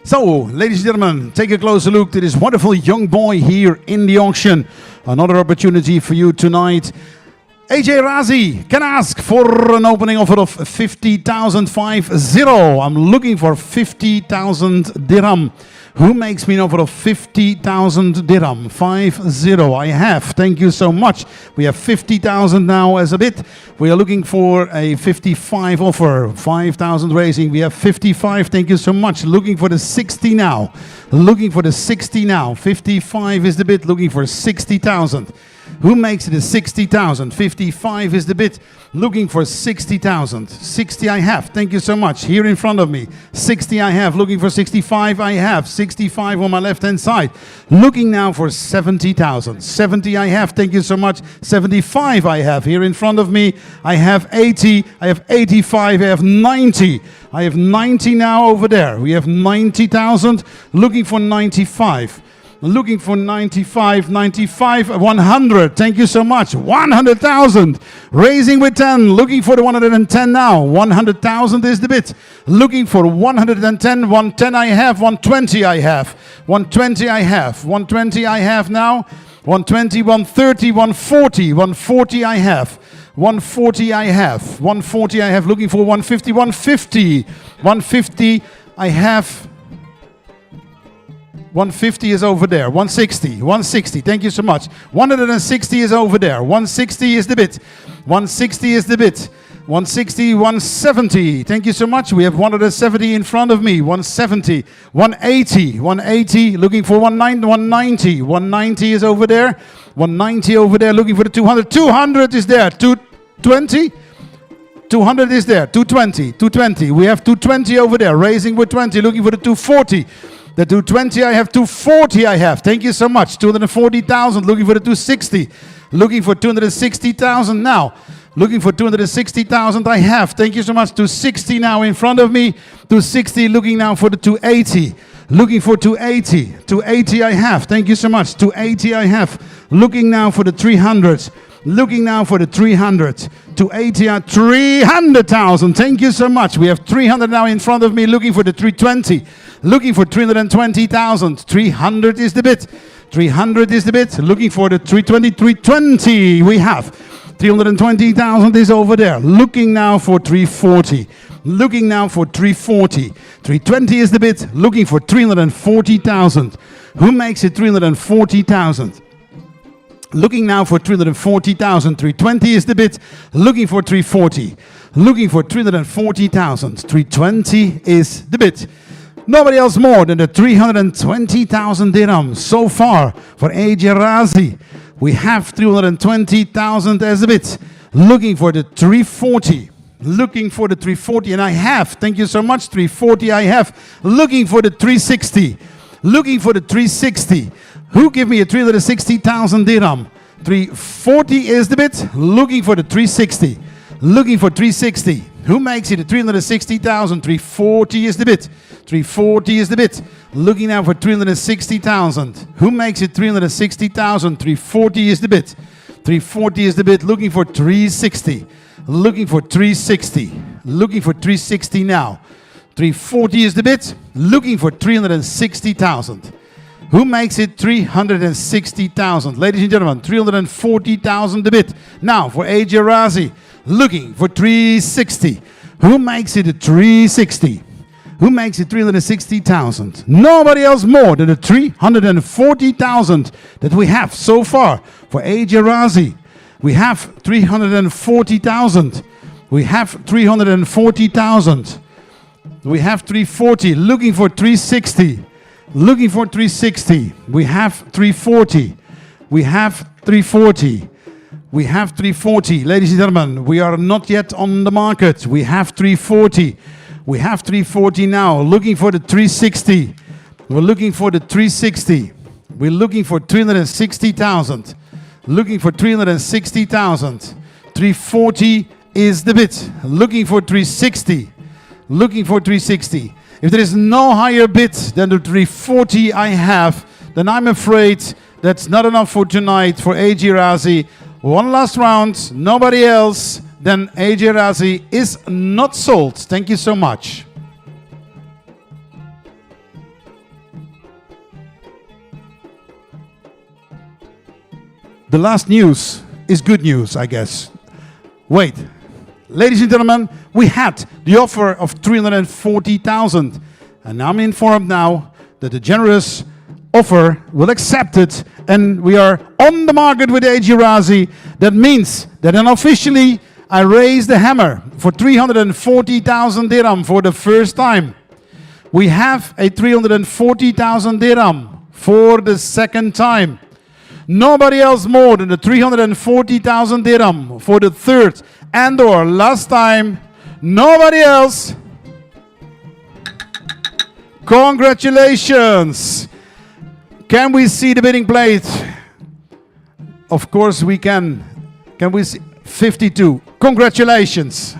So, ladies and gentlemen, take a closer look to this wonderful young boy here in the auction. Another opportunity for you tonight. AJ Razi can ask for an opening offer of 50,000 50. I'm looking for 50,000 dirham. Who makes me an offer of 50,000 dirham? 50. I have. Thank you so much. We have 50,000 now as a bid. We are looking for a 55 offer. 5,000 raising. We have 55. Thank you so much. Looking for the 60 now. Looking for the 60 now. 55 is the bid. Looking for 60,000. Who makes it a 60,000? 55 is the bid. Looking for 60,000. 60 I have. Thank you so much. Here in front of me. 60 I have. Looking for 65 I have. 65 on my left hand side. Looking now for 70,000. 70 I have. Thank you so much. 75 I have. Here in front of me. I have 80. I have 85. I have 90. I have 90 now over there. We have 90,000. Looking for 95. Looking for 95, 95, 100. Thank you so much. 100,000. Raising with 10. Looking for the 110 now. 100,000 is the bid. Looking for 110. 110 I have. 120 I have. 120 I have. 120 I have now. 120, 130, 140. 140 I have. 140 I have. 140 I have. Looking for 150, 150. 150 I have. 150 is over there. 160. 160. Thank you so much. 160 is over there. 160 is the bid. 160 is the bid. 160, 170. Thank you so much. We have 170 in front of me. 170. 180. 180. Looking for 190. 190 is over there. 190 over there. Looking for the 200. 200 is there. 220. 200 is there. 220. 220. We have 220 over there. Raising with 20. Looking for the 240. The 220 I have, 240 I have. Thank you so much. 240,000. Looking for the 260. Looking for 260,000 now. Looking for 260,000 I have. Thank you so much. 260 now in front of me. 260. Looking now for the 280. Looking for 280. 280 I have. Thank you so much. 280 I have. Looking now for the 300. Looking now for the 300. 280 and 300,000. Thank you so much. We have 300 now in front of me. Looking for the 320. Looking for 320,000. 300 is the bid. 300 is the bid. Looking for the 320. 320 we have. 320,000 is over there. Looking now for 340. Looking now for 340. 320 is the bid. Looking for 340,000. Who makes it 340,000? Looking now for 340,000. 320 is the bid. Looking for 340. Looking for 340,000. 320 is the bid. Nobody else more than the 320,000 dirhams so far for AJ Razi. We have 320,000 as a bid. Looking for the 340. Looking for the 340 and I have. Thank you so much. 340 I have. Looking for the 360. Looking for the 360. Who give me a 360,000 dirham? 340 is the bid. Looking for the 360. Looking for 360. Who makes it a 360,000? 340 is the bid. 340 is the bid. Looking now for 360,000. Who makes it 360,000? 340 is the bid. 340 is the bid. Looking for 360. Looking for 360. Looking for 360 now. 340 is the bid. Looking for 360,000. Who makes it 360,000? Ladies and gentlemen, 340,000 the bid. Now for AJ Razi. Looking for 360. Who makes it a 360? Who makes it 360,000? Nobody else more than the 340,000 that we have so far for AJ Razi. We have 340,000. We have 340,000. We have 340. Looking for 360. Looking for 360. We have 340. We have 340. We have 340. Ladies and gentlemen, we are not yet on the market. We have 340. We have 340 now. Looking for the 360. We're looking for the 360. We're looking for 360,000. Looking for 360,000. 340 is the bid. Looking for 360. Looking for 360. If there is no higher bid than the 340 I have, then I'm afraid that's not enough for tonight for AJ Razi. One last round, nobody else, then AJ Razi is not sold. Thank you so much. The last news is good news, I guess. Wait. Ladies and gentlemen, we had the offer of 340,000. And I'm informed now that the generous offer will accept it. And we are on the market with AG Razi. That means that unofficially I raise the hammer for 340,000 dirham for the first time. We have a 340,000 dirham for the second time. Nobody else more than the 340,000 dirham for the third and or last time. Nobody else. Congratulations. Can we see the bidding plate? Of course we can. Can we see? 52. Congratulations.